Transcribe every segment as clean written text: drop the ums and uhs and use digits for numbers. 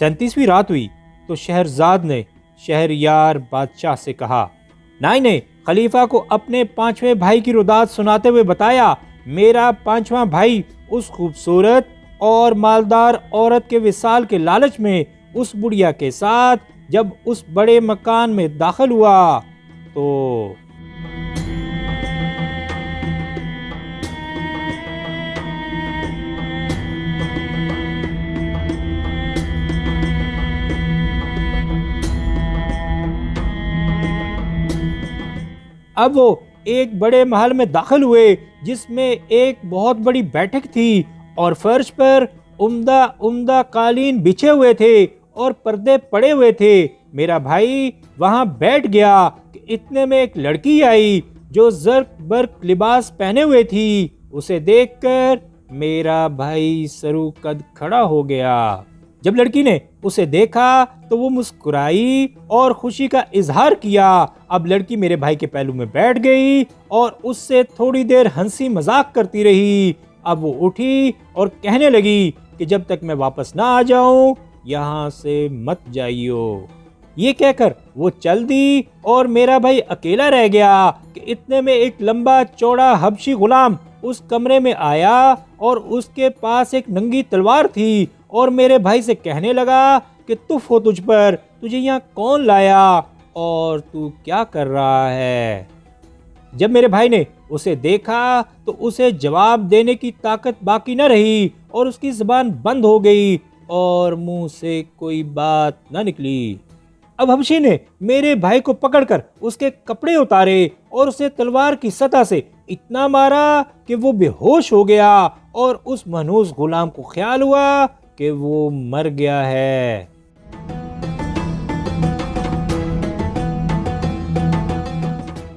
37वीं रात हुई तो शहरजाद ने शहरयार बादशाह से कहा। नाई ने खलीफा को अपने 5वें भाई की रुदात सुनाते हुए बताया, मेरा 5वां भाई उस खूबसूरत और मालदार औरत के विसाल के लालच में उस बुढ़िया के साथ जब उस बड़े मकान में दाखिल हुआ तो अब वो एक बड़े महल में दाखिल हुए जिसमें एक बहुत बड़ी बैठक थी और फर्श पर उम्दा उम्दा कालीन बिछे हुए थे और पर्दे पड़े हुए थे। मेरा भाई वहां बैठ गया कि इतने में एक लड़की आई जो जर्क बर्क लिबास पहने हुए थी। उसे देखकर मेरा भाई सरू कद खड़ा हो गया। जब लड़की ने उसे देखा तो वो मुस्कुराई और खुशी का इजहार किया। अब लड़की मेरे भाई के पहलू में बैठ गई और उससे थोड़ी देर हंसी मजाक करती रही। अब वो उठी और कहने लगी कि जब तक मैं वापस ना आ जाऊं यहाँ से मत जाइयो। ये कहकर वो चल दी और मेरा भाई अकेला रह गया कि इतने में एक लंबा चौड़ा हबशी गुलाम उस कमरे में आया और उसके पास एक नंगी तलवार थी और मेरे भाई से कहने लगा कि तुफ हो तुझ पर, तुझे यहाँ कौन लाया और तू क्या कर रहा है। जब मेरे भाई ने उसे देखा तो उसे जवाब देने की ताकत बाकी न रही और उसकी जुबान बंद हो गई और मुंह से कोई बात न निकली। अब हबशी ने मेरे भाई को पकड़कर उसके कपड़े उतारे और उसे तलवार की सतह से इतना मारा कि वो बेहोश हो गया और उस मनहूस गुलाम को ख्याल हुआ कि वो मर गया है।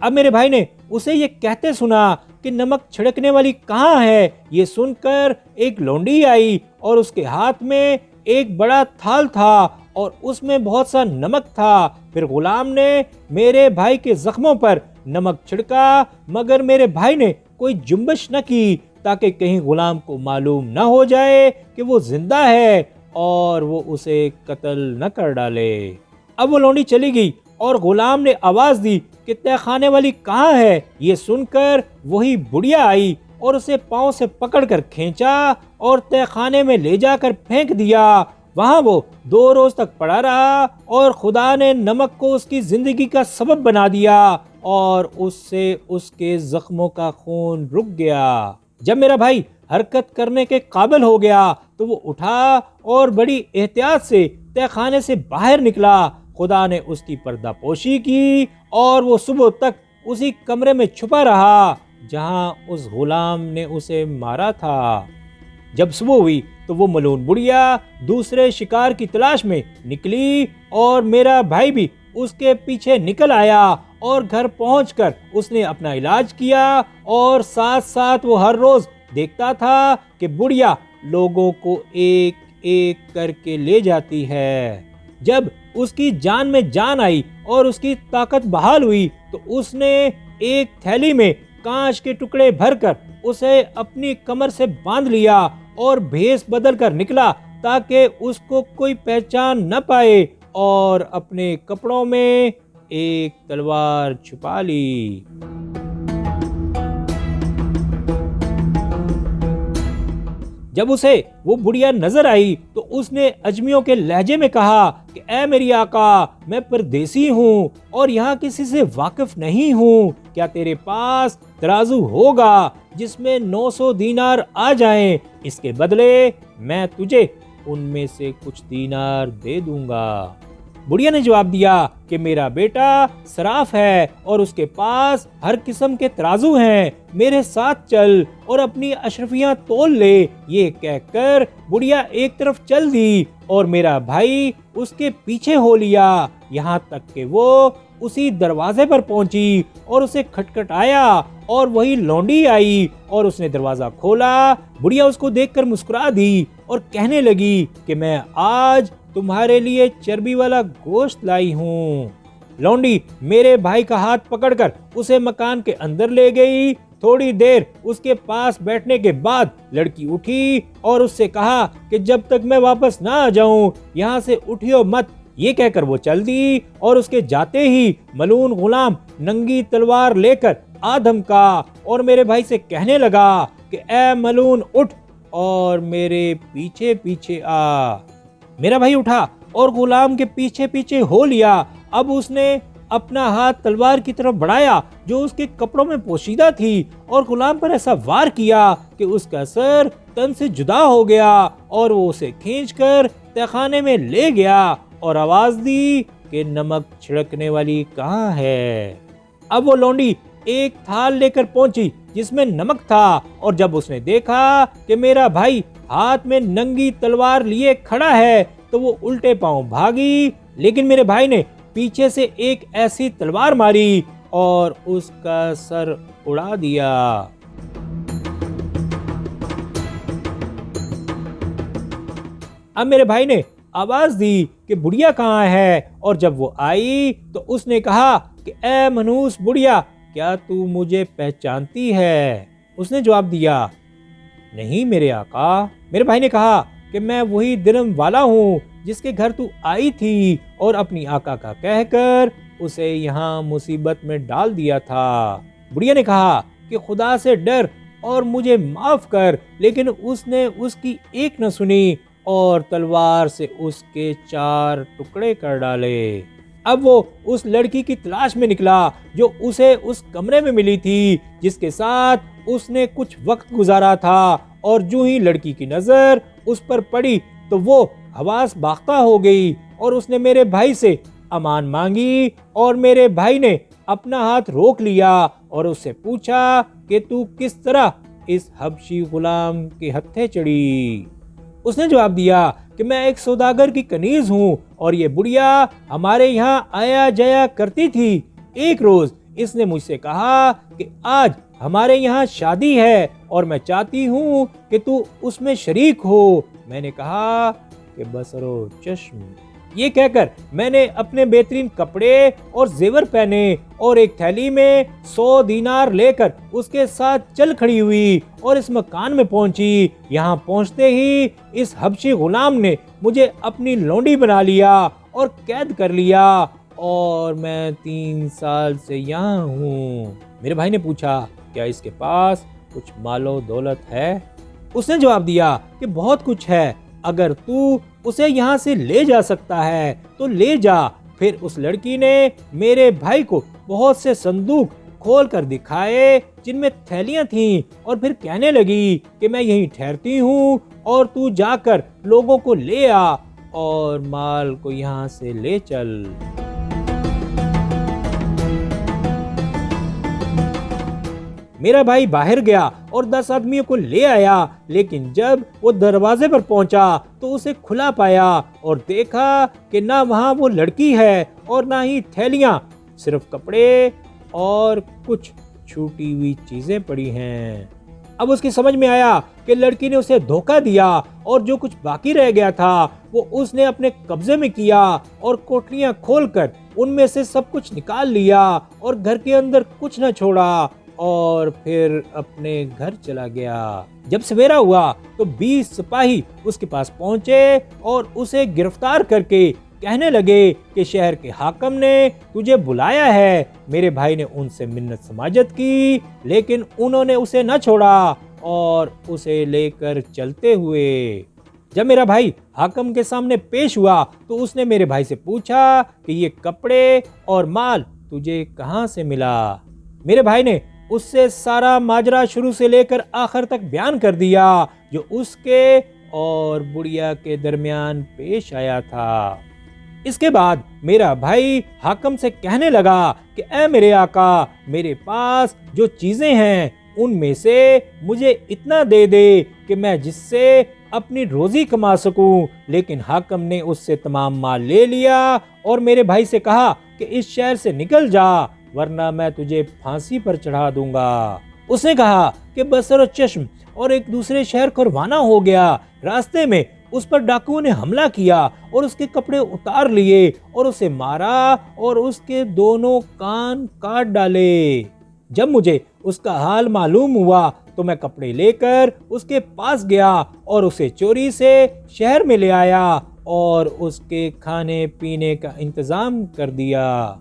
अब मेरे भाई ने उसे ये कहते सुना कि नमक छिड़कने वाली कहाँ है। ये सुनकर एक लौंडी आई और उसके हाथ में एक बड़ा थाल था और उसमें बहुत सा नमक था। फिर गुलाम ने मेरे भाई के जख्मों पर नमक छिड़का मगर मेरे भाई ने कोई जुम्बश न की ताकि कहीं गुलाम को मालूम न हो जाए कि वो जिंदा है और वो उसे कत्ल न कर डाले। अब वो लौंडी चली गई और गुलाम ने आवाज दी कि तहखाने वाली कहाँ है। ये सुनकर वही बुढ़िया आई और उसे पांव से पकड़कर खींचा और तहखाने में ले जाकर फेंक दिया। वहां वो 2 रोज तक पड़ा रहा और खुदा ने नमक को उसकी जिंदगी का सबब बना दिया और उससे उसके जख्मों का खून रुक गया। जब मेरा भाई हरकत करने के काबिल हो गया तो वो उठा और बड़ी एहतियात से तहखाने से बाहर निकला। खुदा ने उसकी पर्दापोशी की और वो सुबह तक उसी कमरे में छुपा रहा जहां उस गुलाम ने उसे मारा था। जब सुबह हुई तो वो मलून बुढ़िया दूसरे शिकार की तलाश में निकली और मेरा भाई भी उसके पीछे निकल आया और घर पहुंचकर उसने अपना इलाज किया और साथ साथ वो हर रोज देखता था कि बुढ़िया लोगों को एक एक करके ले जाती है। जब उसकी जान में जान आई और उसकी ताकत बहाल हुई तो उसने एक थैली में कांच के टुकड़े भरकर उसे अपनी कमर से बांध लिया और भेष बदल कर निकला ताकि उसको कोई पहचान न पाए और अपने कपड़ों में एक तलवार छुपा ली। जब उसे वो बुढ़िया नजर आई तो उसने अजमियों के लहजे में कहा कि ऐ मेरी आका, मैं परदेसी हूँ और यहाँ किसी से वाकिफ नहीं हूँ। क्या तेरे पास तराजू होगा जिसमें 900 दीनार आ जाएं? इसके बदले मैं तुझे उनमें से कुछ दीनार दे दूंगा। बुढ़िया ने जवाब दिया कि मेरा बेटा सराफ है और उसके पास हर किस्म के तराजू हैं। मेरे साथ चल और अपनी अशरफियां तोल ले। ये कहकर बुढ़िया एक तरफ चल दी और मेरा भाई उसके पीछे हो लिया यहाँ तक कि वो उसी दरवाजे पर पहुंची और उसे खटखटाया और वही लौंडी आई और उसने दरवाजा खोला। बुढ़िया उसको देखकर मुस्कुरा दी और कहने लगी कि मैं आज तुम्हारे लिए चर्बी वाला गोश्त लाई हूँ। लौंडी मेरे भाई का हाथ पकड़कर उसे मकान के अंदर ले गई। थोड़ी देर उसके पास बैठने के बाद लड़की उठी और उससे कहा कि जब तक मैं वापस ना आ जाऊं यहाँ से उठियो मत। ये कहकर वो चल दी और उसके जाते ही मलून गुलाम नंगी तलवार लेकर आ धमका और मेरे भाई से कहने लगा कि ए मलून उठ और मेरे पीछे पीछे आ। मेरा भाई उठा और गुलाम के पीछे पीछे हो लिया। अब उसने अपना हाथ तलवार की तरफ बढ़ाया जो उसके कपड़ों में पोशीदा थी और गुलाम पर ऐसा वार किया कि उसका सर तन से जुदा हो गया और वो उसे खींचकर तहखाने में ले गया और आवाज दी कि नमक छिड़कने वाली कहाँ है। अब वो लौंडी एक थाल लेकर पहुंची जिसमें नमक था और जब उसने देखा कि मेरा भाई हाथ में नंगी तलवार लिए खड़ा है तो वो उल्टे पांव भागी, लेकिन मेरे भाई ने पीछे से एक ऐसी तलवार मारी और उसका सर उड़ा दिया। अब मेरे भाई ने आवाज दी कि बुढ़िया कहाँ है और जब वो आई तो उसने कहा कि ए मनूस बुढ़िया, क्या तू मुझे पहचानती है? उसने जवाब दिया, नहीं मेरे आका। मेरे भाई ने कहा कि मैं वही दिरहम वाला हूँ जिसके घर तू आई थी और अपनी आका का कहकर उसे यहाँ मुसीबत में डाल दिया था। बुढ़िया ने कहा कि खुदा से डर और मुझे माफ कर, लेकिन उसने उसकी एक न सुनी और तलवार से उसके 4 टुकड़े कर डाले। अब वो उस लड़की की तलाश में निकला जो उसे उस कमरे में मिली थी जिसके साथ उसने कुछ वक्त गुजारा था, और जो ही लड़की की नजर उस पर पड़ी तो वो हवास बाख्ता हो गई और उसने मेरे भाई से अमान मांगी और मेरे भाई ने अपना हाथ रोक लिया और उससे पूछा कि तू किस तरह इस हबशी गुलाम के हत्थे चढ़ी। उसने जवाब दिया कि मैं एक सौदागर की कनीज हूँ और ये बुढ़िया हमारे यहाँ आया जाया करती थी। एक रोज इसने मुझसे कहा कि आज हमारे यहाँ शादी है और मैं चाहती हूँ कि तू उसमें शरीक हो। मैंने कहा कि बसरो चश्म। ये कहकर मैंने अपने बेहतरीन कपड़े और जेवर पहने और एक थैली में 100 दीनार लेकर उसके साथ चल खड़ी हुई और इस मकान में पहुंची। यहाँ पहुंचते ही इस हबशी गुलाम ने मुझे अपनी लौंडी बना लिया और कैद कर लिया और मैं 3 साल से यहाँ हूँ। मेरे भाई ने पूछा, क्या इसके पास कुछ मालो दौलत है? उसने जवाब दिया कि बहुत कुछ है, अगर तू उसे यहाँ से ले जा सकता है तो ले जा। फिर उस लड़की ने मेरे भाई को बहुत से संदूक खोल कर दिखाए जिनमें थैलियां थीं और फिर कहने लगी कि मैं यहीं ठहरती हूँ और तू जाकर लोगों को ले आ और माल को यहाँ से ले चल। मेरा भाई बाहर गया और 10 आदमियों को ले आया, लेकिन जब वो दरवाजे पर पहुंचा तो उसे खुला पाया और देखा कि ना वहां वो लड़की है और ना ही थैलियां, सिर्फ कपड़े और कुछ छूटी हुई चीजें पड़ी हैं। अब उसकी समझ में आया कि लड़की ने उसे धोखा दिया और जो कुछ बाकी रह गया था वो उसने अपने कब्जे में किया और कोठरियां खोलकर उनमें से सब कुछ निकाल लिया और घर के अंदर कुछ न छोड़ा और फिर अपने घर चला गया। जब सवेरा हुआ तो 20 सिपाही उसके पास पहुंचे और उसे गिरफ्तार करके कहने लगे कि शहर के हाकिम ने तुझे बुलाया है। मेरे भाई ने उनसे मिन्नत समाजत की, लेकिन उन्होंने उसे न छोड़ा और उसे लेकर चलते हुए। जब मेरा भाई हाकिम के सामने पेश हुआ तो उसने मेरे भाई से पूछा कि ये कपड़े और माल तुझे कहाँ से मिला। मेरे भाई ने उससे सारा माजरा शुरू से लेकर आखिर तक बयान कर दिया जो उसके और बुढ़िया के दरमियान पेश आया था। इसके बाद मेरा भाई हाकिम से कहने लगा कि ऐ मेरे आका, मेरे पास जो चीजें हैं उनमें से मुझे इतना दे दे कि मैं जिससे अपनी रोजी कमा सकूं। लेकिन हाकिम ने उससे तमाम माल ले लिया और मेरे भाई से कहा कि इस शहर से निकल जा वरना मैं तुझे फांसी पर चढ़ा दूंगा। उसने कहा कि बसर चश्म और एक दूसरे शहर को रवाना हो गया। रास्ते में उस पर डाकुओं ने हमला किया और उसके कपड़े उतार लिए और उसे मारा और उसके दोनों कान काट डाले। जब मुझे उसका हाल मालूम हुआ तो मैं कपड़े लेकर उसके पास गया और उसे चोरी से शहर में ले आया और उसके खाने पीने का इंतजाम कर दिया।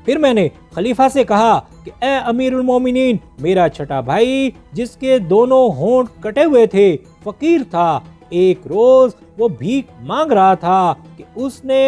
फिर मैंने खलीफा से कहा कि ए अमीरुल मोमिनीन, मेरा छठा भाई जिसके दोनों होंठ कटे हुए थे फकीर था। एक रोज वो भीख मांग रहा था कि उसने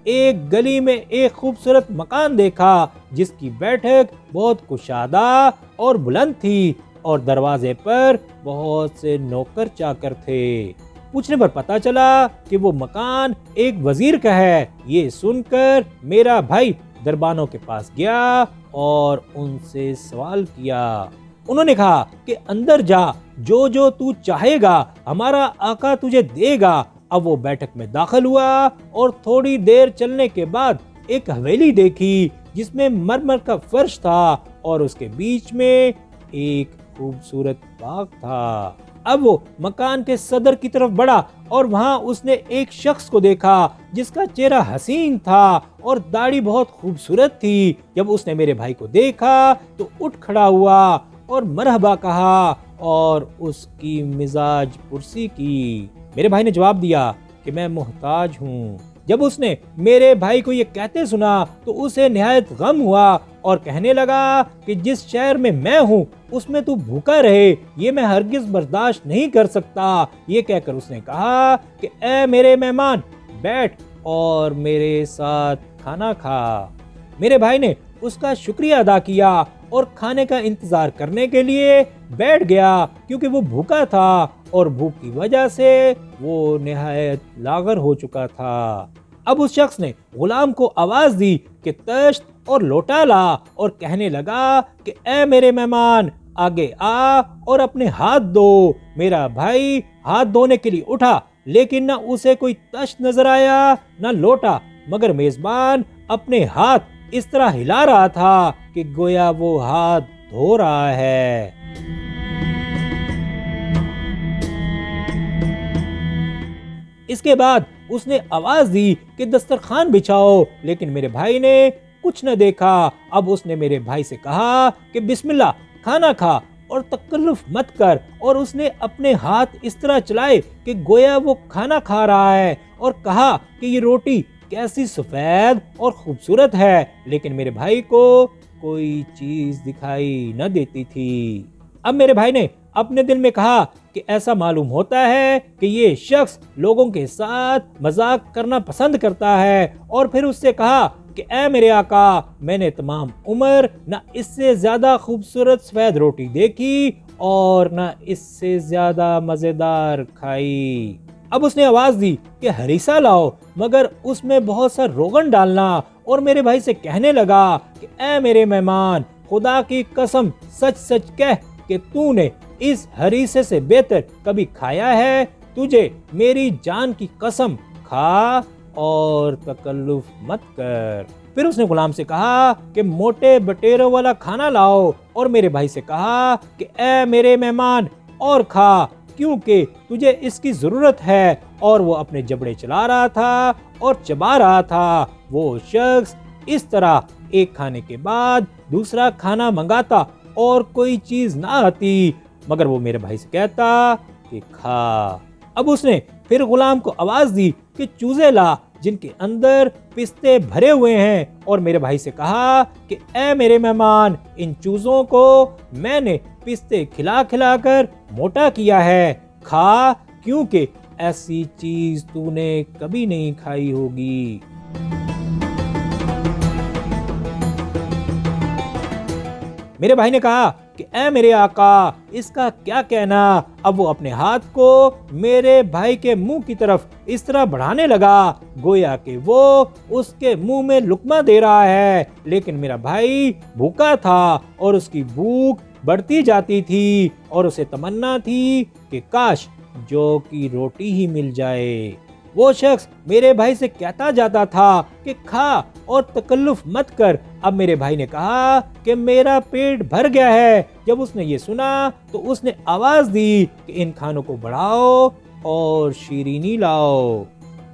एक गली में एक खूबसूरत मकान देखा जिसकी बैठक बहुत कुशादा और बुलंद थी और दरवाजे पर बहुत से नौकर चाकर थे। पूछने पर पता चला कि वो मकान एक वजीर का है। ये सुनकर मेरा भाई दरबानों के पास गया और उनसे सवाल किया। उन्होंने कहा कि अंदर जा, जो जो तू चाहेगा हमारा आका तुझे देगा। अब वो बैठक में दाखिल हुआ और थोड़ी देर चलने के बाद एक हवेली देखी जिसमें मरमर का फर्श था और उसके बीच में एक खूबसूरत बाग था। अब वो मकान के सदर की तरफ बढ़ा और वहां उसने एक शख्स को देखा जिसका चेहरा हसीन था और दाढ़ी बहुत खूबसूरत थी। जब उसने मेरे भाई को देखा तो उठ खड़ा हुआ और मरहबा कहा और उसकी मिजाज पुरसी की। मेरे भाई ने जवाब दिया कि मैं मोहताज हूँ। जब उसने मेरे भाई को ये कहते सुना तो उसे निहायत गम हुआ और कहने लगा कि जिस शहर में मैं हूँ उसमें तू भूखा रहे, ये मैं हरगिज बर्दाश्त नहीं कर सकता। ये कहकर उसने कहा कि ए मेरे मेहमान, बैठ और मेरे साथ खाना खा। मेरे भाई ने उसका शुक्रिया अदा किया और खाने का इंतजार करने के लिए बैठ गया क्योंकि वो भूखा था और भूख की वजह से वो निहायत लागर हो चुका था। अब उस शख्स ने गुलाम को आवाज दी कि तश्त और लोटा ला और कहने लगा कि ए मेरे मेहमान, आगे आ और अपने हाथ धो। मेरा भाई हाथ धोने के लिए उठा लेकिन न उसे कोई तश्त नजर आया न लोटा, मगर मेजबान अपने हाथ इस तरह हिला रहा था कि गोया वो हाथ धो रहा है। इसके बाद उसने आवाज दी कि दस्तरखान बिछाओ, लेकिन मेरे भाई ने कुछ न देखा। अब उसने मेरे भाई से कहा कि बिस्मिल्लाह, खाना खा और तकल्लुफ मत कर। और उसने अपने हाथ इस तरह चलाए कि गोया वो खाना खा रहा है और कहा कि ये रोटी कैसी सफेद और खूबसूरत है, लेकिन मेरे भाई को कोई चीज दिखाई न देती थी। अब मेरे भाई ने अपने दिल में कहा कि ऐसा मालूम होता है कि ये शख्स लोगों के साथ मजाक करना पसंद करता है। और फिर उससे कहा कि ए मेरे आका, मैंने तमाम उम्र न इससे ज्यादा खूबसूरत सफेद रोटी देखी और न इससे ज्यादा मजेदार खाई। अब उसने आवाज दी कि हरीसा लाओ, मगर उसमें बहुत सा रोगन डालना। और मेरे भाई से कहने लगा कि ए मेरे मेहमान, खुदा की कसम सच सच कह कि तूने इस हरीसे से बेहतर कभी खाया है? तुझे मेरी जान की कसम, खा और तकल्लुफ मत कर। फिर उसने गुलाम से कहा कि मोटे बटेरों वाला खाना लाओ और मेरे भाई से कहा कि ए मेरे मेहमान, और खा क्योंकि तुझे इसकी जरूरत है। और वो अपने जबड़े चला रहा था और चबा रहा था। वो शख्स इस तरह एक खाने के बाद दूसरा खाना मंगाता और कोई चीज ना आती, मगर वो मेरे भाई से कहता कि खा। अब उसने फिर गुलाम को आवाज दी कि चूजे ला जिनके अंदर पिस्ते भरे हुए हैं। और मेरे भाई से कहा कि ए मेरे मेहमान, इन चूजों को मैंने पिस्ते खिला खिला कर मोटा किया है, खा क्योंकि ऐसी चीज तूने कभी नहीं खाई होगी। मेरे भाई ने कहा कि ए मेरे आका, इसका क्या कहना। अब वो अपने हाथ को मेरे भाई के मुंह की तरफ इस तरह बढ़ाने लगा गोया कि वो उसके मुंह में लुकमा दे रहा है, लेकिन मेरा भाई भूखा था और उसकी भूख बढ़ती जाती थी और उसे तमन्ना थी कि काश जौ की रोटी ही मिल जाए। वो शख्स मेरे भाई से कहता जाता था कि खा और तकल्लुफ मत कर। अब मेरे भाई ने कहा कि मेरा पेट भर गया है। जब उसने ये सुना तो उसने आवाज दी कि इन खानों को बढ़ाओ और शीरीनी लाओ।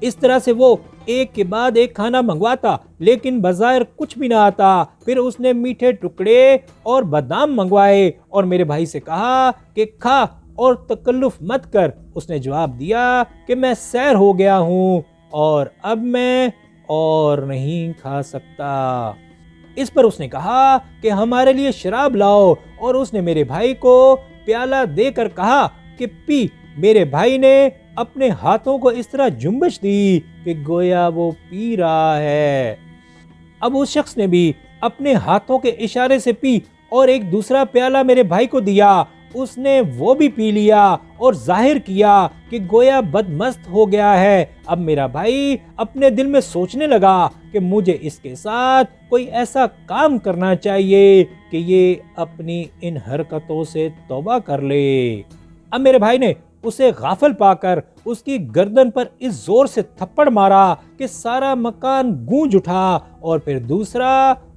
इस तरह से वो एक के बाद एक खाना मंगवाता, लेकिन बाजार कुछ भी ना आता। फिर उसने मीठे टुकड़े और बादाम मंगवाए और मेरे भाई से कहा कि खा और तकल्लुफ मत कर। उसने जवाब दिया कि मैं सैर हो गया हूँ और अब मैं और नहीं खा सकता। इस पर उसने कहा कि हमारे लिए शराब लाओ और उसने मेरे भाई को प्याला देकर कहा कि पी। मेरे भाई ने अपने हाथों को इस तरह जुम्बश दी कि गोया वो पी रहा है। अब उस शख्स ने भी अपने हाथों के इशारे से पी और एक दूसरा प्याला मेरे भाई को दिया। उसने वो भी पी लिया और जाहिर किया कि गोया बदमस्त हो गया है। अब मेरा भाई अपने दिल में सोचने लगा कि मुझे इसके साथ कोई ऐसा काम करना चाहिए कि ये अपनी इन हरकतों से तौबा कर ले। अब मेरे भाई ने उसे गाफिल पाकर उसकी गर्दन पर इस जोर से थप्पड़ मारा कि सारा मकान गूंज उठा और फिर दूसरा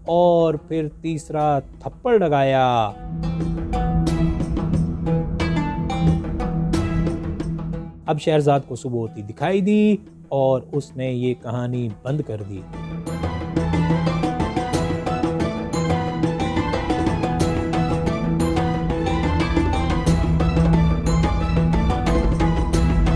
और फिर तीसरा थप्पड़ लगाया। अब शहरजाद को सुबह होती दिखाई दी और उसने ये कहानी बंद कर दी।